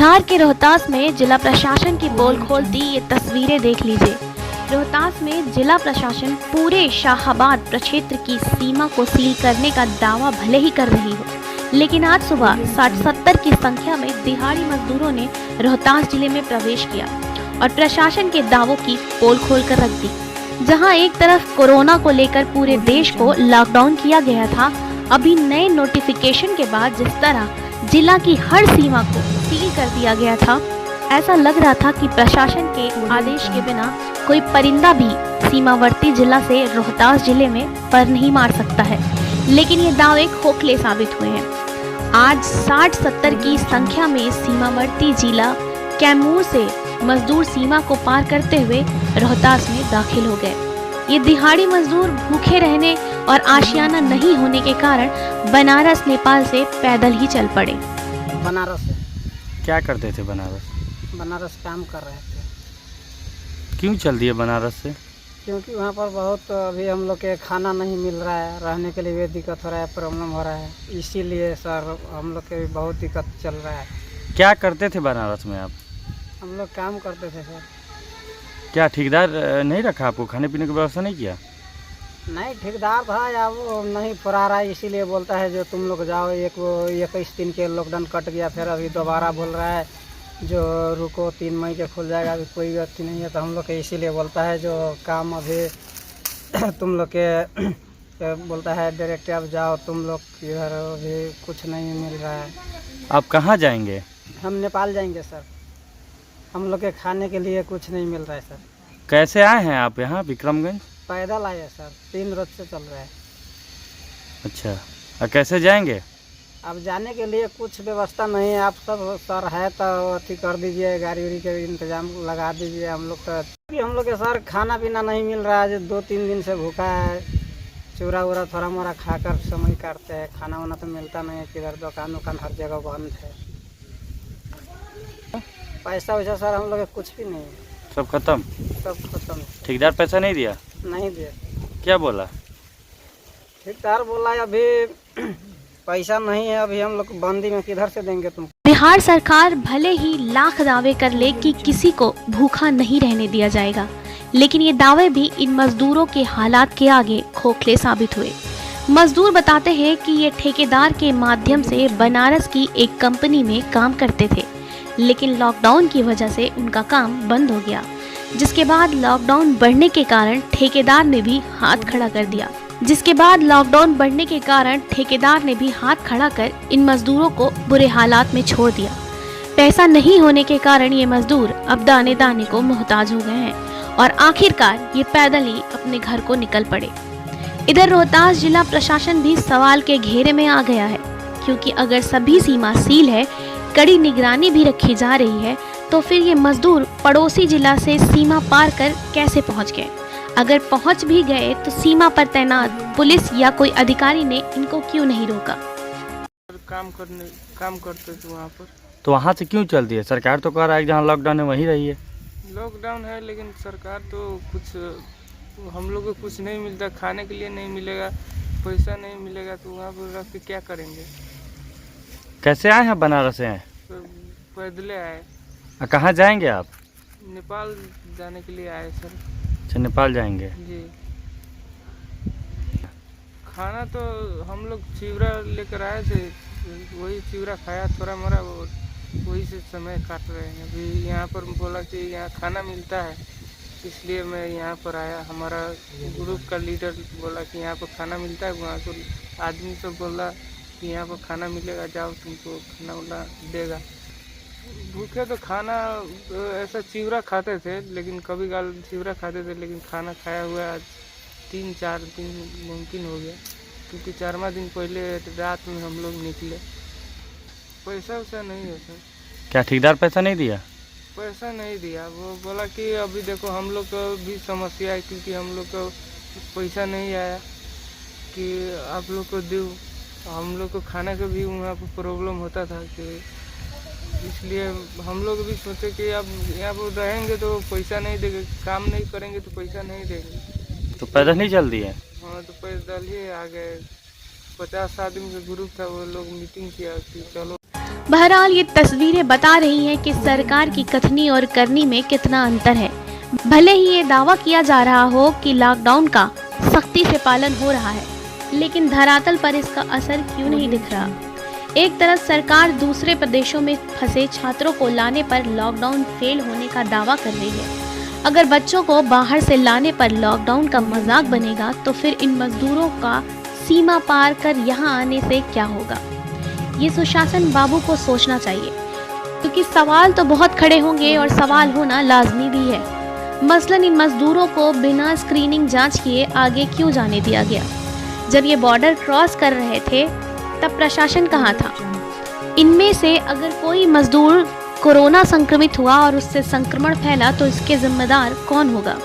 बिहार के रोहतास में जिला प्रशासन की पोल खोलती ये तस्वीरें देख लीजिए। रोहतास में जिला प्रशासन पूरे शाहाबाद प्रक्षेत्र की सीमा को सील करने का दावा भले ही कर रही हो, लेकिन आज सुबह 60-70 की संख्या में दिहाड़ी मजदूरों ने रोहतास जिले में प्रवेश किया और प्रशासन के दावों की पोल खोलकर रख दी। जहां एक तरफ कोरोना को लेकर पूरे देश को लॉकडाउन किया गया था, अभी नए नोटिफिकेशन के बाद जिस तरह जिला की हर सीमा को सील कर दिया गया था, ऐसा लग रहा था कि प्रशासन के आदेश के बिना कोई परिंदा भी सीमावर्ती जिला से रोहतास जिले में पर नहीं मार सकता है। लेकिन ये दावे खोखले साबित हुए हैं। आज 60-70 की संख्या में सीमावर्ती जिला कैमूर से मजदूर सीमा को पार करते हुए रोहतास में दाखिल हो गए। ये दिहाड़ी मजदूर भूखे रहने और आशियाना नहीं होने के कारण बनारस नेपाल से पैदल ही चल पड़े। बनारस से। क्या करते थे बनारस? बनारस काम कर रहे थे। क्यों चल दिए बनारस से? क्योंकि वहाँ पर बहुत अभी हम लोग के खाना नहीं मिल रहा है, रहने के लिए भी दिक्कत हो रहा है, प्रॉब्लम हो रहा है, इसीलिए सर हम लोग के भी बहुत दिक्कत चल रहा है। क्या करते थे बनारस में आप? हम लोग काम करते थे सर। क्या ठेकेदार नहीं रखा आपको, खाने पीने की व्यवस्था नहीं किया? नहीं, ठेकेदार था या वो नहीं फुरा रहा है, इसीलिए बोलता है जो तुम लोग जाओ। 21 दिन के लॉकडाउन कट गया, फिर अभी दोबारा बोल रहा है जो रुको 3 मई के खुल जाएगा। अभी कोई व्यक्ति नहीं है, तो हम लोग के इसीलिए बोलता है जो काम अभी तुम लोग के बोलता है डायरेक्ट अब जाओ तुम लोग, इधर अभी कुछ नहीं मिल रहा है। आप कहाँ जाएंगे? हम नेपाल जाएंगे सर। हम लोग के खाने के लिए कुछ नहीं मिल रहा है सर। कैसे आए हैं आप यहाँ विक्रमगंज? पैदल आए हैं सर, 3 रोज से चल रहा है। अच्छा, और कैसे जाएंगे? अब जाने के लिए कुछ व्यवस्था नहीं है। आप सब सर है तो अथी कर दीजिए, गाड़ी उड़ी के इंतजाम लगा दीजिए। हम लोग के सर खाना पीना नहीं मिल रहा है, जो 2-3 दिन से भूखा है। चूरा उरा थोड़ा मोड़ा खाकर समय काटते हैं, खाना वाना तो मिलता नहीं है। किधर दुकान हर जगह बंद है। पैसा वैसा सर हम लोग के कुछ भी नहीं है, सब खत्म? सब खत्म। ठेकेदार पैसा नहीं दिया? नहीं दिया। क्या बोला? ठेकेदार बोला अभी पैसा नहीं है, अभी हम लोग बंदी में किधर से देंगे तुम। बिहार सरकार भले ही लाख दावे कर ले कि किसी को भूखा नहीं रहने दिया जाएगा, लेकिन ये दावे भी इन मजदूरों के हालात के आगे खोखले साबित हुए। मजदूर बताते हैं कि ये ठेकेदार के माध्यम से बनारस की एक कंपनी में काम करते थे, लेकिन लॉकडाउन की वजह से उनका काम बंद हो गया, जिसके बाद लॉकडाउन बढ़ने के कारण ठेकेदार ने भी हाथ खड़ा कर इन मजदूरों को बुरे हालात में छोड़ दिया। पैसा नहीं होने के कारण ये मजदूर अब दाने दाने को मोहताज हो गए हैं और आखिरकार ये पैदल ही अपने घर को निकल पड़े। इधर रोहतास जिला प्रशासन भी सवाल के घेरे में आ गया है, क्योंकि अगर सभी सीमा सील है, कड़ी निगरानी भी रखी जा रही है, तो फिर ये मजदूर पड़ोसी जिला से सीमा पार कर कैसे पहुंच गए? अगर पहुंच भी गए तो सीमा पर तैनात पुलिस या कोई अधिकारी ने इनको क्यों नहीं रोका? काम करते थे वहाँ पर। तो वहाँ से क्यों चल दिए? सरकार तो कह रहा है जहाँ लॉकडाउन है वहीं रहिए। लॉकडाउन है, लेकिन सरकार तो कुछ हम लोग को कुछ नहीं मिलता, खाने के लिए नहीं मिलेगा, पैसा नहीं मिलेगा, तो वहाँ पर रह के क्या करेंगे? कैसे आए हैं बनारस से? तो पैदले आए। कहाँ जाएंगे आप? नेपाल जाने के लिए आए सर। अच्छा, नेपाल जाएंगे जी। खाना तो हम लोग चिवड़ा लेकर आए थे, वही चिवड़ा खाया थोड़ा मोड़ा, वही से समय काट रहे हैं। अभी यहाँ पर बोला कि यहाँ खाना मिलता है, इसलिए मैं यहाँ पर आया। हमारा ग्रुप का लीडर बोला कि यहाँ पर खाना मिलता है। वहाँ को आदमी सब बोला कि यहाँ पर खाना मिलेगा, जाओ तुमको खाना वाला देगा। भूखे तो खाना ऐसा चिवड़ा खाते थे, लेकिन कभी काल चिवड़ा खाते थे, लेकिन खाना खाया हुआ 3-4 दिन मुमकिन हो गया, क्योंकि 4वां दिन पहले रात में हम लोग निकले। पैसा वैसा नहीं है सर। क्या ठेकेदार पैसा नहीं दिया? पैसा नहीं दिया। वो बोला कि अभी देखो हम लोग को भी समस्या है, क्योंकि हम लोग को पैसा नहीं आया कि आप लोग को दूँ। हम लोग को खाने का भी वहाँ पर प्रॉब्लम होता था, कि इसलिए हम लोग भी सोचे कि अब यहाँ पर रहेंगे तो पैसा नहीं देंगे, काम नहीं करेंगे तो पैसा नहीं देंगे। तो पैदल नहीं चल दिए? हाँ, तो पैदल ही आ गए। 50 आदमी का ग्रुप था, वो लोग मीटिंग किया कि चलो। बहरहाल ये तस्वीरें बता रही हैं कि सरकार की कथनी और करनी में कितना अंतर है। भले ही ये दावा किया जा रहा हो कि लॉकडाउन का सख्ती से पालन हो रहा है, लेकिन धरातल पर इसका असर क्यों नहीं दिख रहा। एक तरफ सरकार दूसरे प्रदेशों में फंसे छात्रों को लाने पर लॉकडाउन फेल होने का दावा कर रही है। अगर बच्चों को बाहर से लाने पर लॉकडाउन का मजाक बनेगा तो फिर इन मजदूरों का सीमा पार कर यहाँ आने से क्या होगा। ये सुशासन बाबू को सोचना चाहिए, क्योंकि सवाल तो बहुत खड़े होंगे और सवाल होना लाजमी भी है। मसलन इन मजदूरों को बिना स्क्रीनिंग जांच किए आगे क्यों जाने दिया गया। जब ये बॉर्डर क्रॉस कर रहे थे तब प्रशासन कहाँ था। इनमें से अगर कोई मजदूर कोरोना संक्रमित हुआ और उससे संक्रमण फैला तो इसके जिम्मेदार कौन होगा।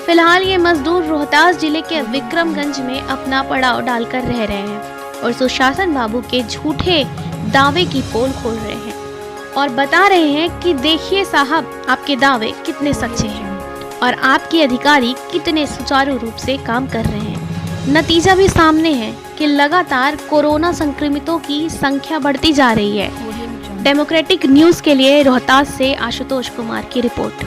फिलहाल ये मजदूर रोहतास जिले के विक्रमगंज में अपना पड़ाव डालकर रह रहे हैं और सुशासन बाबू के झूठे दावे की पोल खोल रहे हैं और बता रहे हैं कि देखिए साहब, आपके दावे कितने सच्चे हैं और आपके अधिकारी कितने सुचारू रूप से काम कर रहे हैं। नतीजा भी सामने है कि लगातार कोरोना संक्रमितों की संख्या बढ़ती जा रही है। डेमोक्रेटिक न्यूज़ के लिए रोहतास से आशुतोष कुमार की रिपोर्ट।